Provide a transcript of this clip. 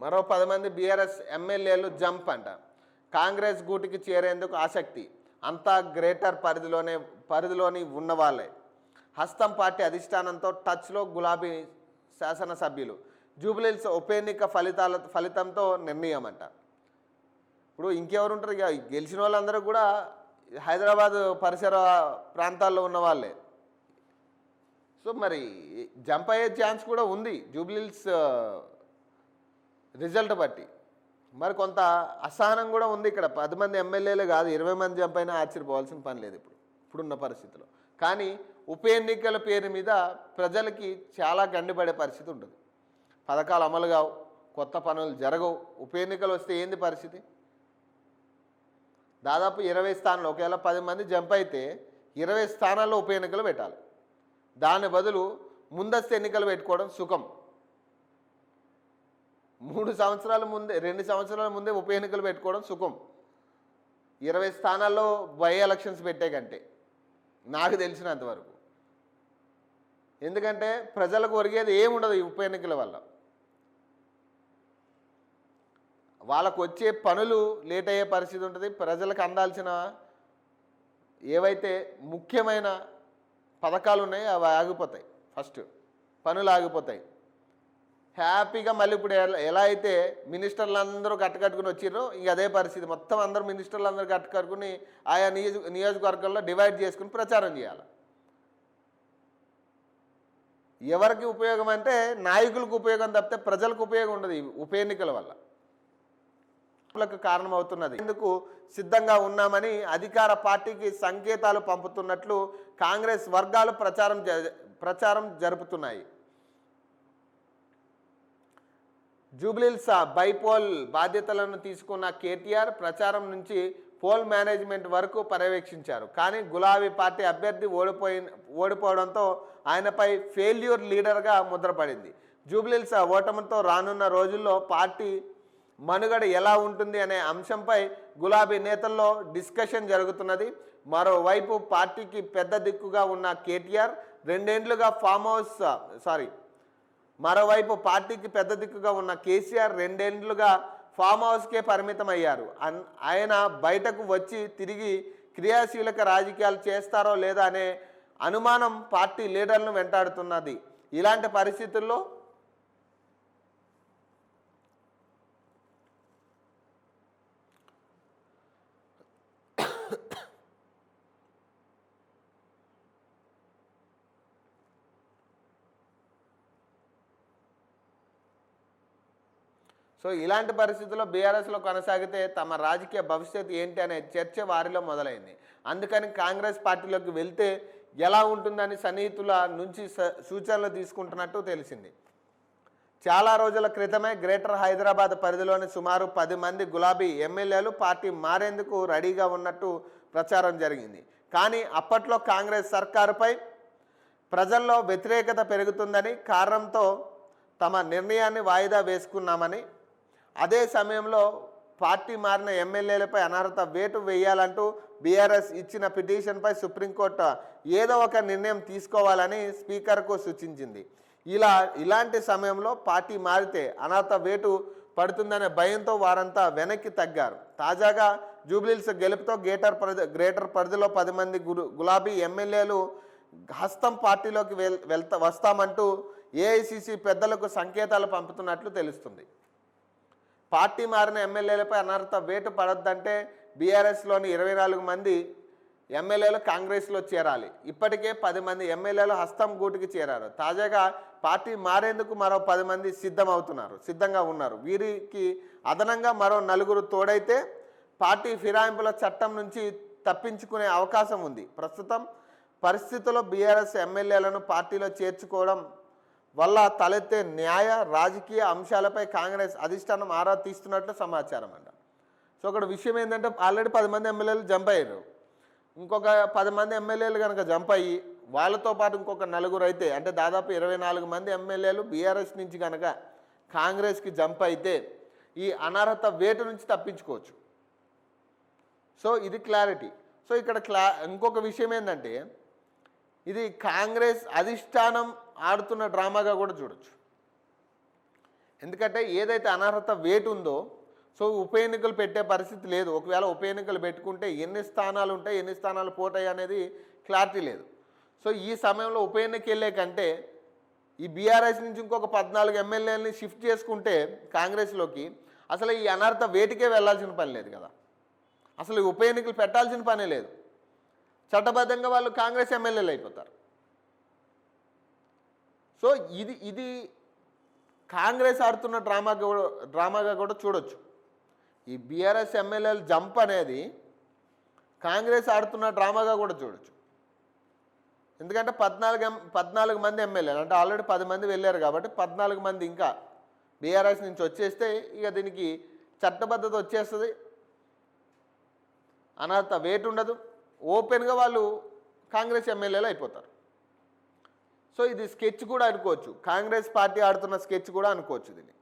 మరో 10 మంది బీఆర్ఎస్ ఎమ్మెల్యేలు జంప్ అంట. కాంగ్రెస్ గూటికి చేరేందుకు ఆసక్తి. అంతా గ్రేటర్ పరిధిలోని ఉన్నవాళ్లే. హస్తం పార్టీ అధిష్టానంతో టచ్లో గులాబీ శాసనసభ్యులు. జూబ్లీహిల్స్ ఉప ఎన్నిక ఫలితంతో నిర్ణయం అంట. ఇప్పుడు ఇంకెవరు ఉంటారు? ఇక గెలిచిన వాళ్ళందరూ కూడా హైదరాబాద్ పరిసర ప్రాంతాల్లో ఉన్న వాళ్ళే. సో మరి జంప్ అయ్యే ఛాన్స్ కూడా ఉంది జూబ్లీహిల్స్ రిజల్ట్ బట్టి. మరి కొంత అసహనం కూడా ఉంది ఇక్కడ. 10 మంది ఎమ్మెల్యేలు కాదు, 20 మంది జంప్ అయినా ఆశ్చర్యపోవాల్సిన పని లేదు ఇప్పుడున్న పరిస్థితిలో. కానీ ఉప ఎన్నికల పేరు మీద ప్రజలకి చాలా గండిపడే పరిస్థితి ఉంటుంది. పథకాలు అమలు కావు, కొత్త పనులు జరగవు. ఉప ఎన్నికలు వస్తే ఏంది పరిస్థితి? దాదాపు 20 స్థానాలు, ఒకవేళ 10 మంది జంప్ అయితే 20 స్థానాల్లో ఉప ఎన్నికలు పెట్టాలి. దాని బదులు ముందస్తు ఎన్నికలు పెట్టుకోవడం సుఖం. 2 సంవత్సరాల ముందే ఉప ఎన్నికలు పెట్టుకోవడం సుఖం. 20 స్థానాల్లో బై ఎలక్షన్స్ పెట్టే కంటే, నాకు తెలిసినంతవరకు. ఎందుకంటే ప్రజలకు ఒరిగేది ఏముండదు ఈ ఉప ఎన్నికల వల్ల. వాళ్ళకు వచ్చే పనులు లేట్ అయ్యే పరిస్థితి ఉంటుంది. ప్రజలకు అందాల్సిన ఏవైతే ముఖ్యమైన పథకాలు ఉన్నాయో అవి ఆగిపోతాయి. ఫస్ట్ పనులు ఆగిపోతాయి. హ్యాపీగా మళ్ళీ ఇప్పుడు ఎలా అయితే మినిస్టర్లు అందరూ కట్టుకుని వచ్చిర్రో ఇంక అదే పరిస్థితి. మొత్తం అందరూ మినిస్టర్లు అందరూ కట్టుకుని ఆయా నియోజకవర్గాల్లో డివైడ్ చేసుకుని ప్రచారం చేయాలి. ఎవరికి ఉపయోగం అంటే నాయకులకు ఉపయోగం తప్పితే ప్రజలకు ఉపయోగం ఉండదు ఈ ఉప ఎన్నికల వల్ల. కారణమవుతున్నది. ఎందుకు సిద్ధంగా ఉన్నామని అధికార పార్టీకి సంకేతాలు పంపుతున్నట్లు కాంగ్రెస్ వర్గాలు ప్రచారం జరుపుతున్నాయి. జూబ్లీహిల్స్ బైపోల్ బాధ్యతలను తీసుకున్న కేటీఆర్ ప్రచారం నుంచి పోల్ మేనేజ్మెంట్ వరకు పర్యవేక్షించారు. కానీ గులాబీ పార్టీ అభ్యర్థి ఓడిపోవడంతో ఆయనపై ఫెయిల్యూర్ లీడర్గా ముద్రపడింది. జూబ్లీహిల్స్ ఓటమితో రానున్న రోజుల్లో పార్టీ మనుగడ ఎలా ఉంటుంది అనే అంశంపై గులాబీ నేతల్లో డిస్కషన్ జరుగుతున్నది. మరోవైపు పార్టీకి పెద్ద దిక్కుగా ఉన్న కేటీఆర్ మరోవైపు పార్టీకి పెద్ద దిక్కుగా ఉన్న కేసీఆర్ 2 ఏళ్లుగా ఫామ్ హౌస్కే పరిమితం అయ్యారు. ఆయన బయటకు వచ్చి తిరిగి క్రియాశీలక రాజకీయాలు చేస్తారో లేదా అనే అనుమానం పార్టీ లీడర్లను వెంటాడుతున్నది. ఇలాంటి పరిస్థితుల్లో ఇలాంటి పరిస్థితుల్లో బీఆర్ఎస్లో కొనసాగితే తమ రాజకీయ భవిష్యత్తు ఏంటి అనే చర్చ వారిలో మొదలైంది. అందుకని కాంగ్రెస్ పార్టీలోకి వెళ్తే ఎలా ఉంటుందని సన్నిహితుల నుంచి సూచనలు తీసుకుంటున్నట్టు తెలిసింది. చాలా రోజుల క్రితమే గ్రేటర్ హైదరాబాద్ పరిధిలోని సుమారు 10 మంది గులాబీ ఎమ్మెల్యేలు పార్టీ మారేందుకు రెడీగా ఉన్నట్టు ప్రచారం జరిగింది. కానీ అప్పట్లో కాంగ్రెస్ సర్కారుపై ప్రజల్లో వ్యతిరేకత పెరుగుతుందని కారణంతో తమ నిర్ణయాన్ని వాయిదా వేసుకున్నామని, అదే సమయంలో పార్టీ మారిన ఎమ్మెల్యేలపై అనర్హత వేటు వేయాలంటూ బీఆర్ఎస్ ఇచ్చిన పిటిషన్పై సుప్రీంకోర్టు ఏదో ఒక నిర్ణయం తీసుకోవాలని స్పీకర్కు సూచించింది. ఇలాంటి సమయంలో పార్టీ మారితే అనర్హత వేటు పడుతుందనే భయంతో వారంతా వెనక్కి తగ్గారు. తాజాగా జూబ్లీహిల్స్ గెలుపుతో గ్రేటర్ పరిధిలో 10 మంది గులాబీ ఎమ్మెల్యేలు హస్తం పార్టీలోకి వస్తామంటూ ఏఐసిసి పెద్దలకు సంకేతాలు పంపుతున్నట్లు తెలుస్తుంది. పార్టీ మారిన ఎమ్మెల్యేలపై అనర్హత వేటు పడొద్దంటే బీఆర్ఎస్లోని 24 మంది ఎమ్మెల్యేలు కాంగ్రెస్లో చేరాలి. ఇప్పటికే 10 మంది ఎమ్మెల్యేలు హస్తం గూటికి చేరారు. తాజాగా పార్టీ మారేందుకు మరో 10 మంది సిద్ధంగా ఉన్నారు. వీరికి అదనంగా మరో 4 తోడైతే పార్టీ ఫిరాయింపుల చట్టం నుంచి తప్పించుకునే అవకాశం ఉంది. ప్రస్తుతం పరిస్థితుల్లో బీఆర్ఎస్ ఎమ్మెల్యేలను పార్టీలో చేర్చుకోవడం వల్ల తలెత్తే న్యాయ రాజకీయ అంశాలపై కాంగ్రెస్ అధిష్టానం ఆరా తీస్తున్నట్లు సమాచారం అంట. అక్కడ విషయం ఏంటంటే ఆల్రెడీ 10 మంది ఎమ్మెల్యేలు జంప్ అయ్యారు. ఇంకొక 10 మంది ఎమ్మెల్యేలు కనుక జంప్ అయ్యి వాళ్ళతో పాటు ఇంకొక 4 అయితే అంటే దాదాపు 24 మంది ఎమ్మెల్యేలు బీఆర్ఎస్ నుంచి కనుక కాంగ్రెస్కి జంప్ అయితే ఈ అనర్హత వేటు నుంచి తప్పించుకోవచ్చు. ఇది క్లారిటీ. ఇక్కడ ఇంకొక విషయం ఏంటంటే ఇది కాంగ్రెస్ అధిష్టానం ఆడుతున్న డ్రామాగా కూడా చూడొచ్చు. ఎందుకంటే ఏదైతే అనర్హత వేటు ఉందో సో ఉప ఎన్నికలు పెట్టే పరిస్థితి లేదు. ఒకవేళ ఉప ఎన్నికలు పెట్టుకుంటే ఎన్ని స్థానాలు ఉంటాయి, ఎన్ని స్థానాలు పోతాయి అనేది క్లారిటీ లేదు. సో ఈ సమయంలో ఉప ఎన్నిక వెళ్ళే కంటే ఈ బీఆర్ఎస్ నుంచి ఇంకొక 14 ఎమ్మెల్యేలని షిఫ్ట్ చేసుకుంటే కాంగ్రెస్లోకి అసలు ఈ అనర్హత వేటికే వెళ్ళాల్సిన పని లేదు కదా. అసలు ఈ ఉప ఎన్నికలు పెట్టాల్సిన పనే లేదు. చట్టబద్ధంగా వాళ్ళు కాంగ్రెస్ ఎమ్మెల్యేలు అయిపోతారు. సో ఇది కాంగ్రెస్ ఆడుతున్న డ్రామాగా కూడా చూడొచ్చు. ఈ బీఆర్ఎస్ ఎమ్మెల్యేల జంప్ అనేది కాంగ్రెస్ ఆడుతున్న డ్రామాగా కూడా చూడొచ్చు. ఎందుకంటే 14 మంది ఎమ్మెల్యేలు అంటే ఆల్రెడీ 10 మంది వెళ్ళారు కాబట్టి 14 మంది ఇంకా బీఆర్ఎస్ నుంచి వచ్చేస్తే ఇక దీనికి చట్టబద్ధత వచ్చేస్తుంది, అనర్హత వేటు ఉండదు, ఓపెన్గా వాళ్ళు కాంగ్రెస్ ఎమ్మెల్యేలు అయిపోతారు. సో ఇది స్కెచ్ కూడా అనుకోవచ్చు, కాంగ్రెస్ పార్టీ ఆడుతున్న స్కెచ్ కూడా అనుకోవచ్చు దీన్ని.